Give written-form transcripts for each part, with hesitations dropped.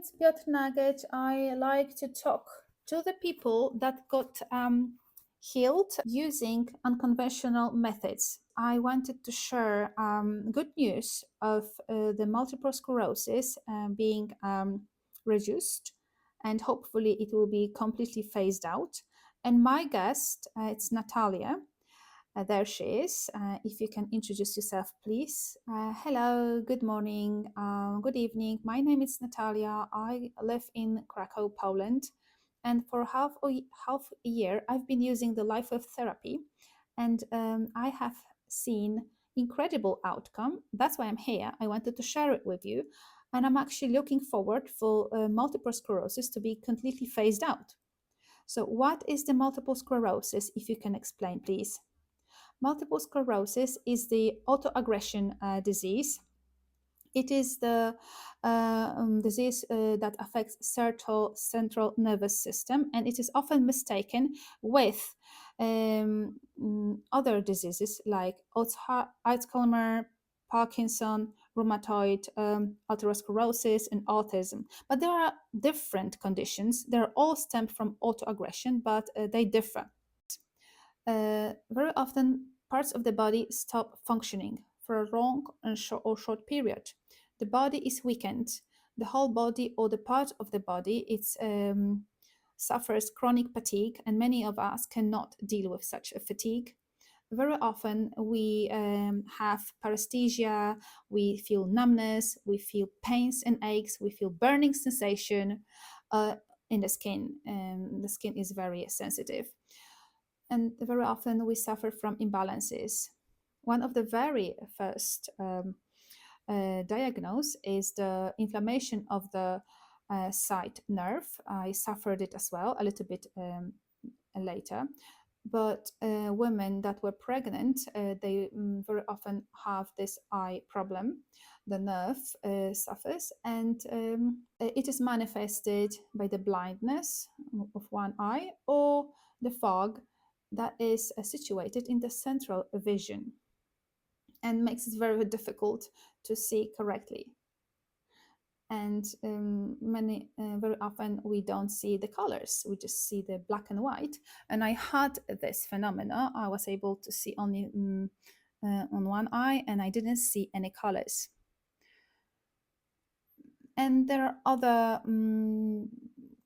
it's Piotr Nugget. I like to talk to the people that got healed using unconventional methods. I wanted to share good news of the multiple sclerosis being reduced, and hopefully it will be completely phased out. And my guest, it's Natalia. There she is. If you can introduce yourself, please. Hello, good morning, good evening. My name is Natalia. I live in Krakow, Poland. And for half a year, I've been using the life wave therapy. And I have seen incredible outcome. That's why I'm here. I wanted to share it with you. And I'm actually looking forward for multiple sclerosis to be completely phased out. So, what is the multiple sclerosis, if you can explain, please? Multiple sclerosis is the autoaggression disease. It is the disease that affects central nervous system, and it is often mistaken with other diseases like Alzheimer, Parkinson, rheumatoid, atherosclerosis, and autism. But there are different conditions. They're all stem from autoaggression, but they differ. Very often parts of the body stop functioning for a long and short period. The body is weakened. The whole body or the part of the body suffers chronic fatigue, and many of us cannot deal with such a fatigue. Very often we have paresthesia, we feel numbness, we feel pains and aches, we feel burning sensation in the skin. The skin is very sensitive, and very often we suffer from imbalances. One of the very first diagnose is the inflammation of the side nerve. I suffered it as well a little bit later. But women that were pregnant, they very often have this eye problem. The nerve suffers, and it is manifested by the blindness of one eye or the fog that is situated in the central vision and makes it very difficult to see correctly. And very often we don't see the colors, we just see the black and white. And I had this phenomena. I was able to see only on one eye, and I didn't see any colors. And there are other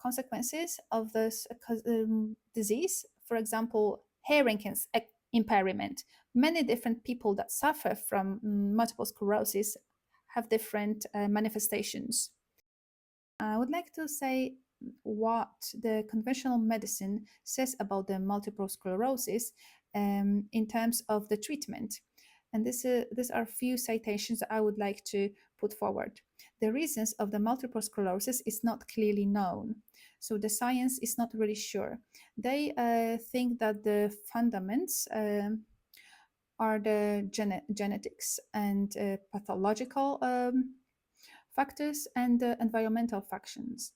consequences of this disease. For example, hearing impairment. Many different people that suffer from multiple sclerosis have different manifestations. I would like to say what the conventional medicine says about the multiple sclerosis in terms of the treatment. And these are a few citations that I would like to put forward. The reasons of the multiple sclerosis is not clearly known. So the science is not really sure. They think that the fundaments are the genetics and pathological factors and environmental functions.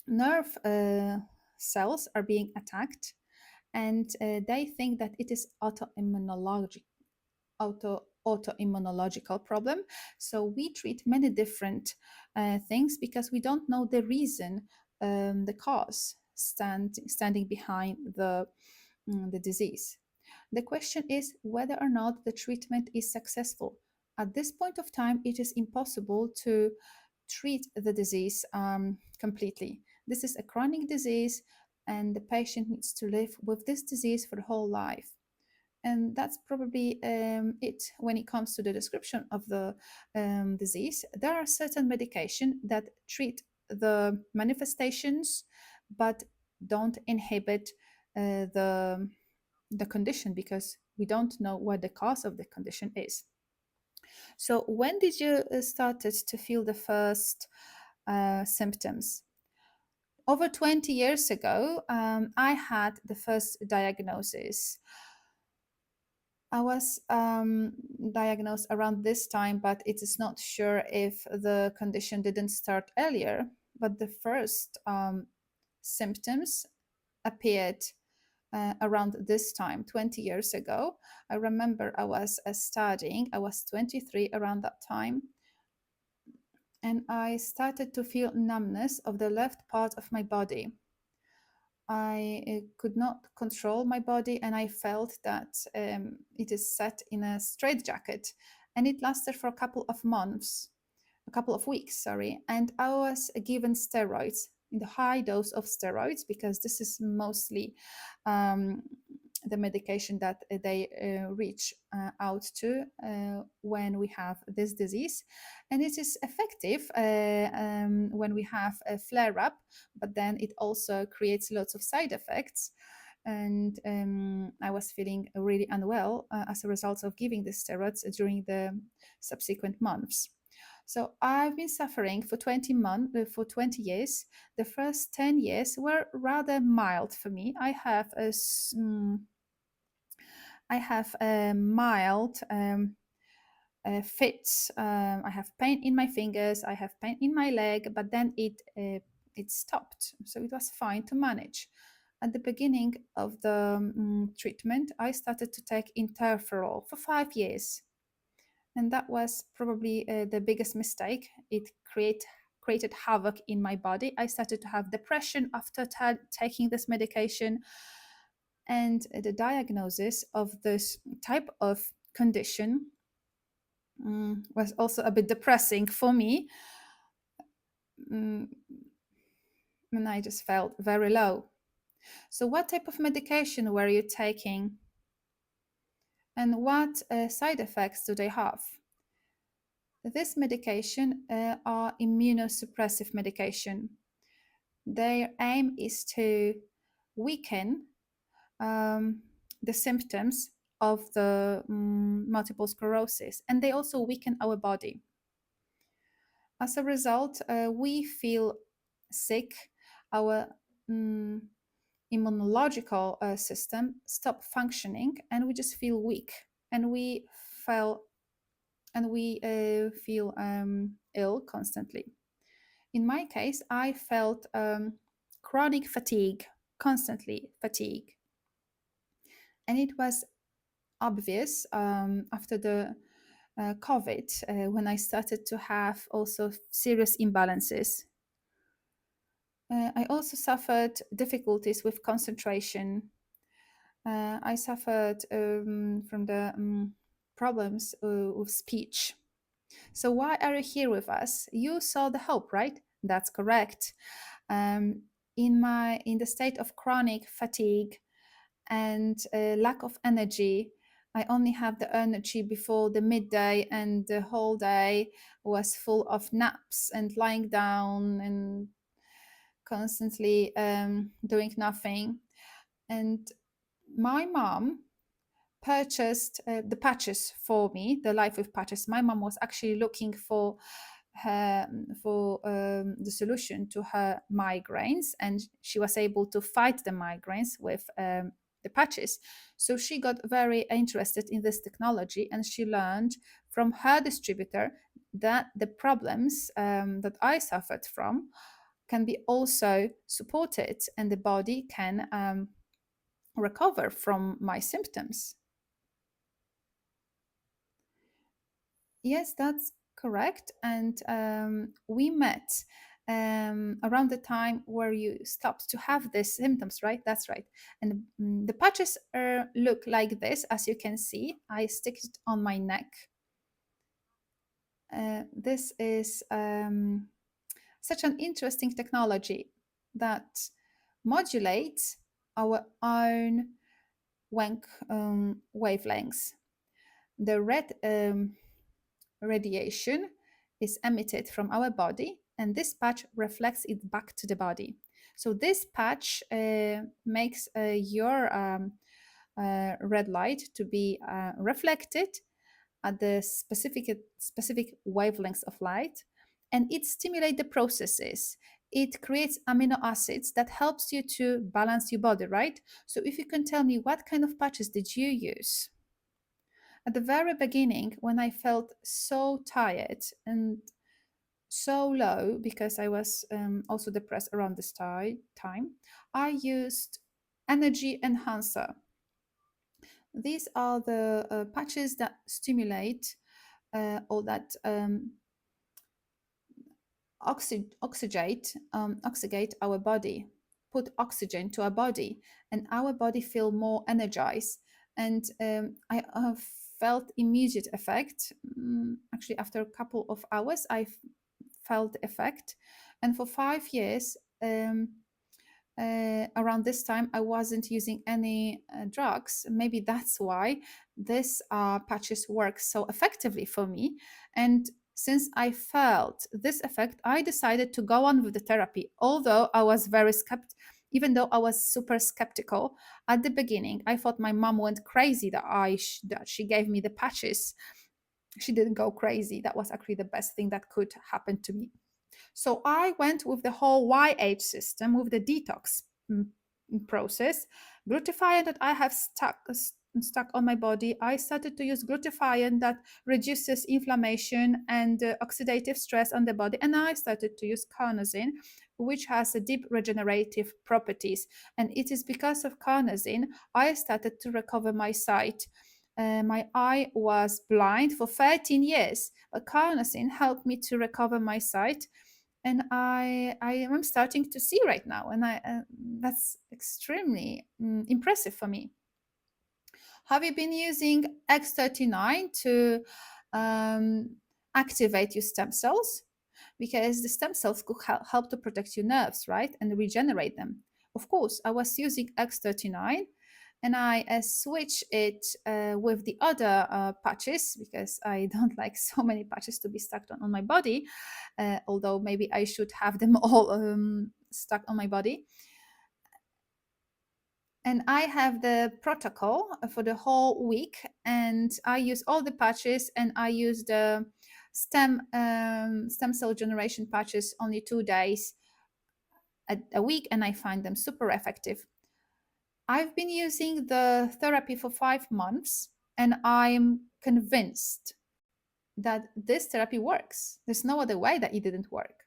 Nerve cells are being attacked, and they think that it is autoimmunological problem. So we treat many different things because we don't know the reason, the cause standing behind the disease. The question is whether or not the treatment is successful. At this point of time, it is impossible to treat the disease completely. This is a chronic disease, and the patient needs to live with this disease for the whole life. And that's probably it when it comes to the description of the disease. There are certain medication that treat the manifestations but don't inhibit the condition, because we don't know what the cause of the condition is. So when did you started to feel the first symptoms? Over 20 years ago, I had the first diagnosis. I was diagnosed around this time, but it is not sure if the condition didn't start earlier. But the first symptoms appeared around this time, 20 years ago. I remember I was studying, I was 23 around that time. and I started to feel numbness of the left part of my body. I could not control my body, and I felt that it is set in a straitjacket, and it lasted for a couple of weeks, sorry. And I was given steroids, in the high dose of steroids, because this is mostly um, the medication that they reach out to when we have this disease. And it is effective when we have a flare up, but then it also creates lots of side effects. And I was feeling really unwell as a result of giving the steroids during the subsequent months. So I've been suffering for 20 years. The first 10 years were rather mild for me. I have a mild fits. I have pain in my fingers. I have pain in my leg, but then it stopped. So it was fine to manage. At the beginning of the treatment, I started to take interferol for 5 years, and that was probably the biggest mistake. It created havoc in my body. I started to have depression after taking this medication, and the diagnosis of this type of condition was also a bit depressing for me, mm, and I just felt very low. So, what type of medication were you taking, and what side effects do they have? This medication are immunosuppressive medication. Their aim is to weaken um, the symptoms of the multiple sclerosis, and they also weaken our body. As a result, we feel sick. Our mm, immunological system stop functioning, and we just feel weak, and feel we feel ill constantly. In my case, I felt chronic fatigue, constantly fatigue, and it was obvious after the COVID when I started to have also serious imbalances. I also suffered difficulties with concentration. I suffered from the problems with speech. So, why are you here with us? You saw the hope, right? That's correct. Um, in the state of chronic fatigue and lack of energy, I only have the energy before the midday, and the whole day was full of naps and lying down and constantly doing nothing. And my mom purchased the patches for me, the Life with Patches. My mom was actually looking for the solution to her migraines, and she was able to fight the migraines with the patches. So she got very interested in this technology, and she learned from her distributor that the problems that I suffered from can be also supported, and the body can recover from my symptoms. Yes, that's correct. And we met around the time where you stopped to have these symptoms, right? That's right. And the patches look like this, as you can see. I stick it on my neck. This is such an interesting technology that modulates our own wavelengths. The red radiation is emitted from our body, and this patch reflects it back to the body. So this patch makes your red light to be reflected at the specific wavelengths of light, and it stimulates the processes. It creates amino acids that helps you to balance your body, right? So if you can tell me, what kind of patches did you use? At the very beginning, when I felt so tired and so low, because I was also depressed around this time, I used energy enhancer. These are the patches that stimulate or that oxygenate our body, put oxygen to our body, and our body feel more energized. And I felt immediate effect. Actually, after a couple of hours, felt the effect. And for 5 years, around this time, I wasn't using any drugs. Maybe that's why this patches work so effectively for me. And since I felt this effect, I decided to go on with the therapy. Although I was very skeptical, even though I was super skeptical at the beginning, I thought my mom went crazy that that she gave me the patches. She didn't go crazy. That was actually the best thing that could happen to me. So I went with the whole YH system, with the detox process. Glutathione that I have stuck on my body, I started to use glutathione that reduces inflammation and oxidative stress on the body, and I started to use carnosine, which has a deep regenerative properties. And it is because of carnosine I started to recover my sight. My eye was blind for 13 years, but carnosine helped me to recover my sight, and I am starting to see right now, and I that's extremely impressive for me. Have you been using X39 to um, activate your stem cells? Because the stem cells could help to protect your nerves, right, and regenerate them. Of course, I was using X39, and I switch it with the other patches because I don't like so many patches to be stuck on my body, although maybe I should have them all stuck on my body. And I have the protocol for the whole week, and I use all the patches, and I use the stem cell generation patches only 2 days a week, and I find them super effective. I've been using the therapy for 5 months, and I'm convinced that this therapy works. There's no other way that it didn't work.